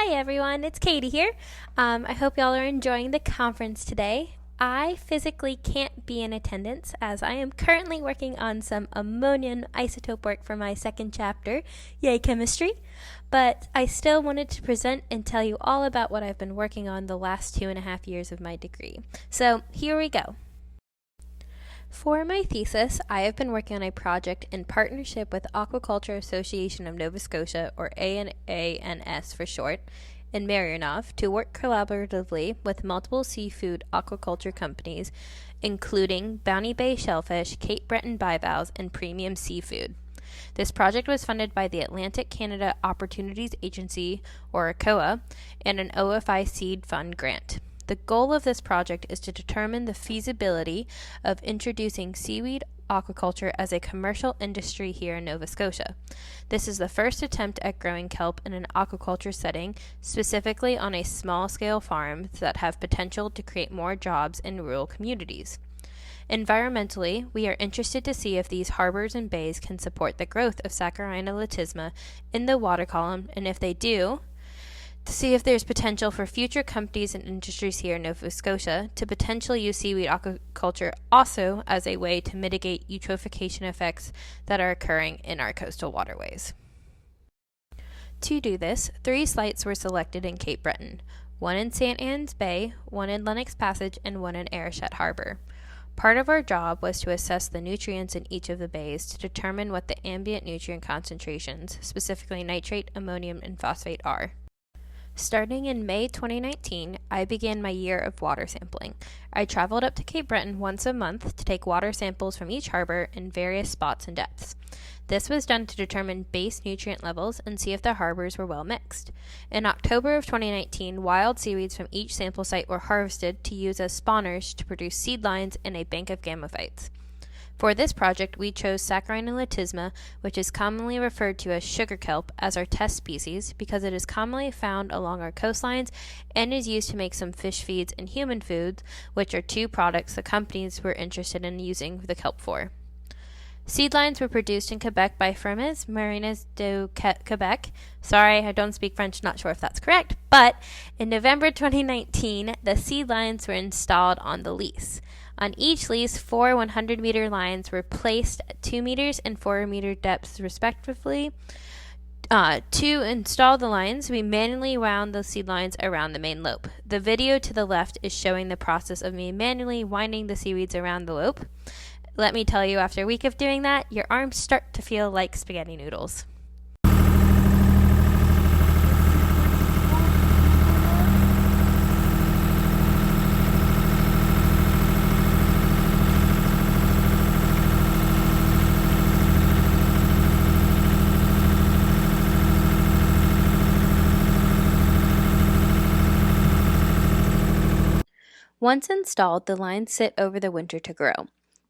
Hi everyone, it's Katie here. I hope y'all are enjoying the conference today. I physically can't be in attendance as I am currently working on some ammonium isotope work for my second chapter, yay chemistry, but I still wanted to present and tell you all about what I've been working on the last 2.5 years of my degree. So here we go. For my thesis, I have been working on a project in partnership with Aquaculture Association of Nova Scotia, or ANANS for short, in Marionov to work collaboratively with multiple seafood aquaculture companies, including Bounty Bay Shellfish, Cape Breton Bivalves, and Premium Seafood. This project was funded by the Atlantic Canada Opportunities Agency, or ACOA, and an OFI Seed Fund grant. The goal of this project is to determine the feasibility of introducing seaweed aquaculture as a commercial industry here in Nova Scotia. This is the first attempt at growing kelp in an aquaculture setting, specifically on a small-scale farm that have potential to create more jobs in rural communities. Environmentally, we are interested to see if these harbors and bays can support the growth of Saccharina latisma in the water column, and if they do, to see if there's potential for future companies and industries here in Nova Scotia to potentially use seaweed aquaculture also as a way to mitigate eutrophication effects that are occurring in our coastal waterways. To do this, 3 sites were selected in Cape Breton, 1 in St. Anne's Bay, 1 in Lennox Passage, and 1 in Arishet Harbor. Part of our job was to assess the nutrients in each of the bays to determine what the ambient nutrient concentrations, specifically nitrate, ammonium, and phosphate, are. Starting in May 2019, I began my year of water sampling. I traveled up to Cape Breton once a month to take water samples from each harbor in various spots and depths. This was done to determine base nutrient levels and see if the harbors were well mixed. In October of 2019, wild seaweeds from each sample site were harvested to use as spawners to produce seed lines in a bank of gamophytes. For this project, we chose Saccharina latisma, which is commonly referred to as sugar kelp, as our test species because it is commonly found along our coastlines and is used to make some fish feeds and human foods, which are 2 products the companies were interested in using the kelp for. Seed lines were produced in Quebec by Fermes Marines de Quebec. Sorry, I don't speak French, not sure if that's correct, but in November 2019, the seed lines were installed on the lease. On each lease, 4 100-meter lines were placed at 2 meters and 4-meter depths, respectively. To install the lines, we manually wound the seed lines around the main lope. The video to the left is showing the process of me manually winding the seaweeds around the lope. Let me tell you, after a week of doing that, your arms start to feel like spaghetti noodles. Once installed, the lines sit over the winter to grow.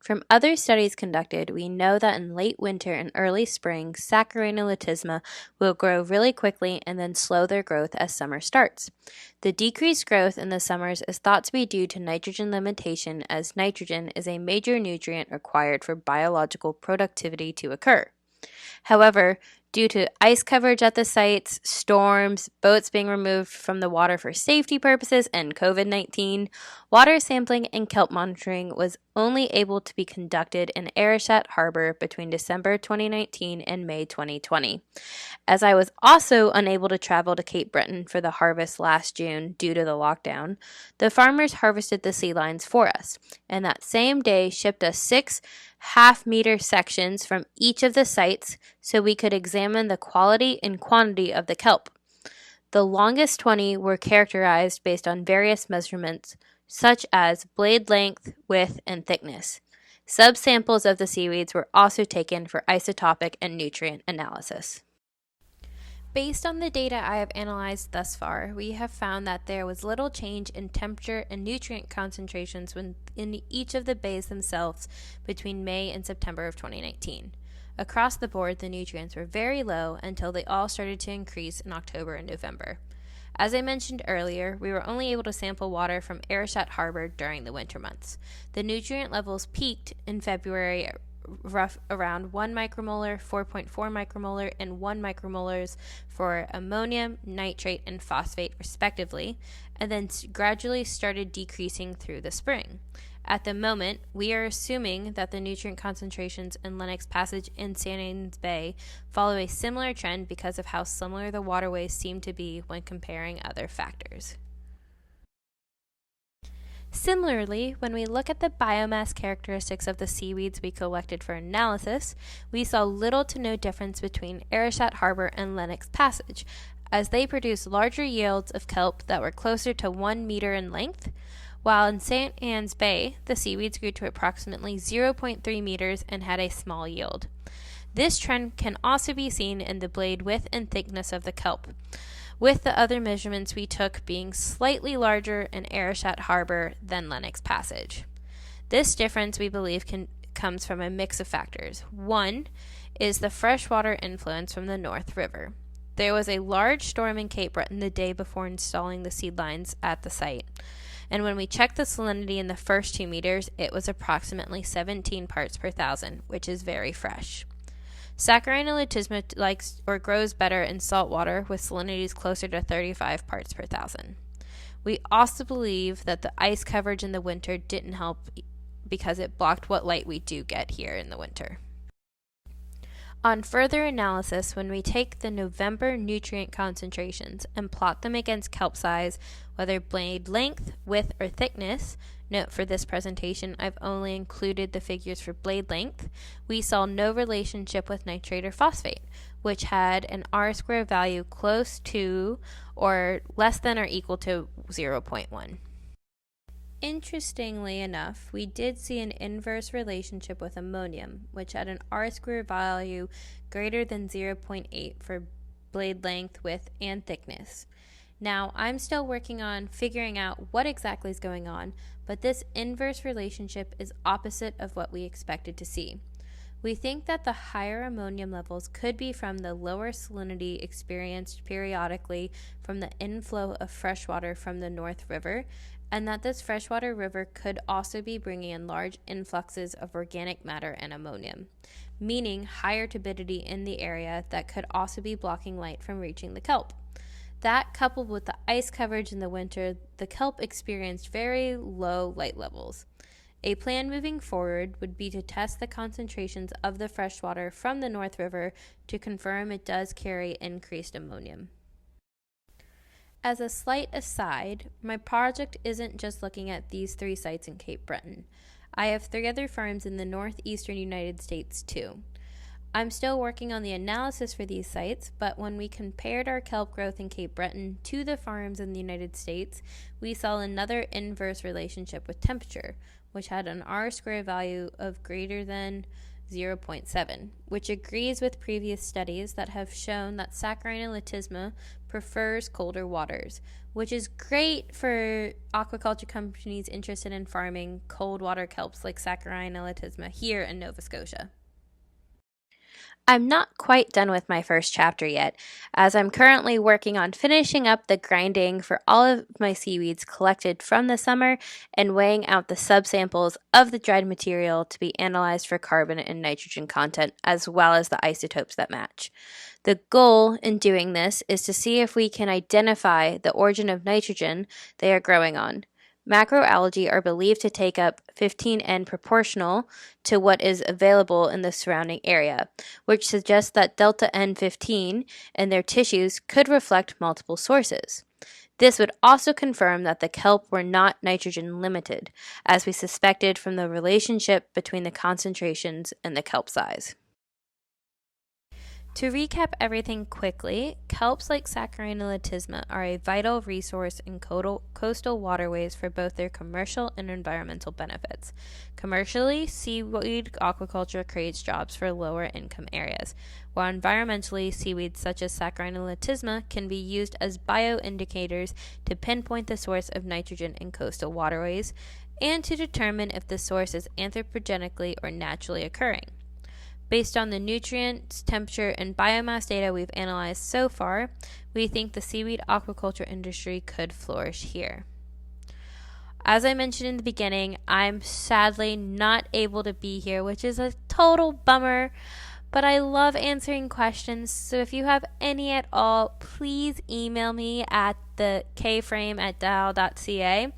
From other studies conducted, we know that in late winter and early spring, Saccharina latisma will grow really quickly and then slow their growth as summer starts. The decreased growth in the summers is thought to be due to nitrogen limitation, as nitrogen is a major nutrient required for biological productivity to occur. However, due to ice coverage at the sites, storms, boats being removed from the water for safety purposes, and COVID-19, water sampling and kelp monitoring was only able to be conducted in Arishet Harbor between December 2019 and May 2020. As I was also unable to travel to Cape Breton for the harvest last June due to the lockdown, the farmers harvested the sea lines for us, and that same day shipped us 6 half-meter sections from each of the sites so we could examine the quality and quantity of the kelp. The longest 20 were characterized based on various measurements, such as blade length, width, and thickness. Subsamples of the seaweeds were also taken for isotopic and nutrient analysis. Based on the data I have analyzed thus far, we have found that there was little change in temperature and nutrient concentrations in each of the bays themselves between May and September of 2019. Across the board, the nutrients were very low until they all started to increase in October and November. As I mentioned earlier, we were only able to sample water from Arishet Harbor during the winter months. The nutrient levels peaked in February around 1 micromolar, 4.4 micromolar, and 1 micromolars for ammonium, nitrate, and phosphate, respectively, and then gradually started decreasing through the spring. At the moment, we are assuming that the nutrient concentrations in Lennox Passage and St. Anne's Bay follow a similar trend because of how similar the waterways seem to be when comparing other factors. Similarly, when we look at the biomass characteristics of the seaweeds we collected for analysis, we saw little to no difference between Arishat Harbor and Lennox Passage, as they produced larger yields of kelp that were closer to 1 meter in length, while in St. Anne's Bay, the seaweeds grew to approximately 0.3 meters and had a small yield. This trend can also be seen in the blade width and thickness of the kelp, with the other measurements we took being slightly larger in Arishat Harbor than Lennox Passage. This difference, we believe, comes from a mix of factors. One is the freshwater influence from the North River. There was a large storm in Cape Breton the day before installing the seed lines at the site, and when we checked the salinity in the first 2 meters, it was approximately 17 parts per thousand, which is very fresh. Saccharina lutisma likes or grows better in salt water with salinities closer to 35 parts per thousand. We also believe that the ice coverage in the winter didn't help because it blocked what light we do get here in the winter. On further analysis, when we take the November nutrient concentrations and plot them against kelp size, whether blade length, width, or thickness, note for this presentation I've only included the figures for blade length, we saw no relationship with nitrate or phosphate, which had an R-square value close to or less than or equal to 0.1. Interestingly enough, we did see an inverse relationship with ammonium, which had an R-square value greater than 0.8 for blade length, width, and thickness. Now, I'm still working on figuring out what exactly is going on, but this inverse relationship is opposite of what we expected to see. We think that the higher ammonium levels could be from the lower salinity experienced periodically from the inflow of freshwater from the North River, and that this freshwater river could also be bringing in large influxes of organic matter and ammonium, meaning higher turbidity in the area that could also be blocking light from reaching the kelp. That, coupled with the ice coverage in the winter, the kelp experienced very low light levels. A plan moving forward would be to test the concentrations of the freshwater from the North River to confirm it does carry increased ammonium. As a slight aside, my project isn't just looking at these 3 sites in Cape Breton. I have 3 other farms in the northeastern United States too. I'm still working on the analysis for these sites, but when we compared our kelp growth in Cape Breton to the farms in the United States, we saw another inverse relationship with temperature, which had an R-square value of greater than 0.7, which agrees with previous studies that have shown that Saccharina lutisma prefers colder waters, which is great for aquaculture companies interested in farming cold water kelps like Saccharina lutisma here in Nova Scotia. I'm not quite done with my first chapter yet, as I'm currently working on finishing up the grinding for all of my seaweeds collected from the summer and weighing out the subsamples of the dried material to be analyzed for carbon and nitrogen content, as well as the isotopes that match. The goal in doing this is to see if we can identify the origin of nitrogen they are growing on. Macroalgae are believed to take up 15N proportional to what is available in the surrounding area, which suggests that delta N15 in their tissues could reflect multiple sources. This would also confirm that the kelp were not nitrogen limited, as we suspected from the relationship between the concentrations and the kelp size. To recap everything quickly, kelps like Saccharina lutisma are a vital resource in coastal waterways for both their commercial and environmental benefits. Commercially, seaweed aquaculture creates jobs for lower income areas, while environmentally, seaweeds such as Saccharina lutisma can be used as bioindicators to pinpoint the source of nitrogen in coastal waterways and to determine if the source is anthropogenically or naturally occurring. Based on the nutrients, temperature, and biomass data we've analyzed so far, we think the seaweed aquaculture industry could flourish here. As I mentioned in the beginning, I'm sadly not able to be here, which is a total bummer, but I love answering questions. So if you have any at all, please email me at the kframe@dow.ca.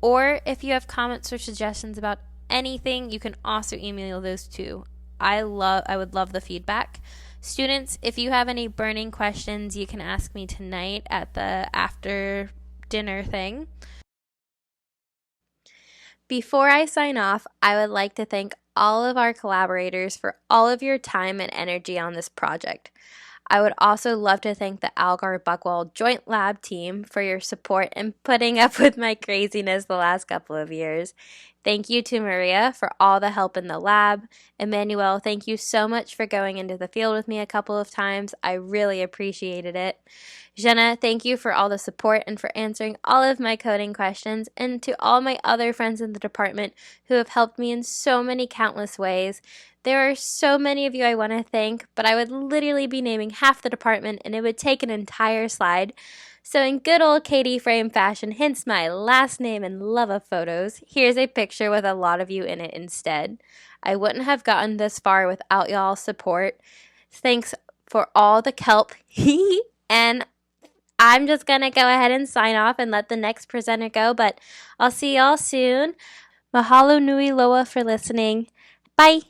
Or if you have comments or suggestions about anything, you can also email those too. I would love the feedback. Students, if you have any burning questions, you can ask me tonight at the after dinner thing. Before I sign off, I would like to thank all of our collaborators for all of your time and energy on this project. I would also love to thank the Algar Buckwald Joint Lab team for your support and putting up with my craziness the last couple of years. Thank you to Maria for all the help in the lab. Emmanuel, thank you so much for going into the field with me a couple of times. I really appreciated it. Jenna, thank you for all the support and for answering all of my coding questions, and to all my other friends in the department who have helped me in so many countless ways. There are so many of you I want to thank, but I would literally be naming half the department and it would take an entire slide. So in good old Katie Frame fashion, hence my last name and love of photos, here's a picture with a lot of you in it instead. I wouldn't have gotten this far without y'all's support. Thanks for all the kelp. And I'm just going to go ahead and sign off and let the next presenter go, but I'll see y'all soon. Mahalo nui loa for listening. Bye.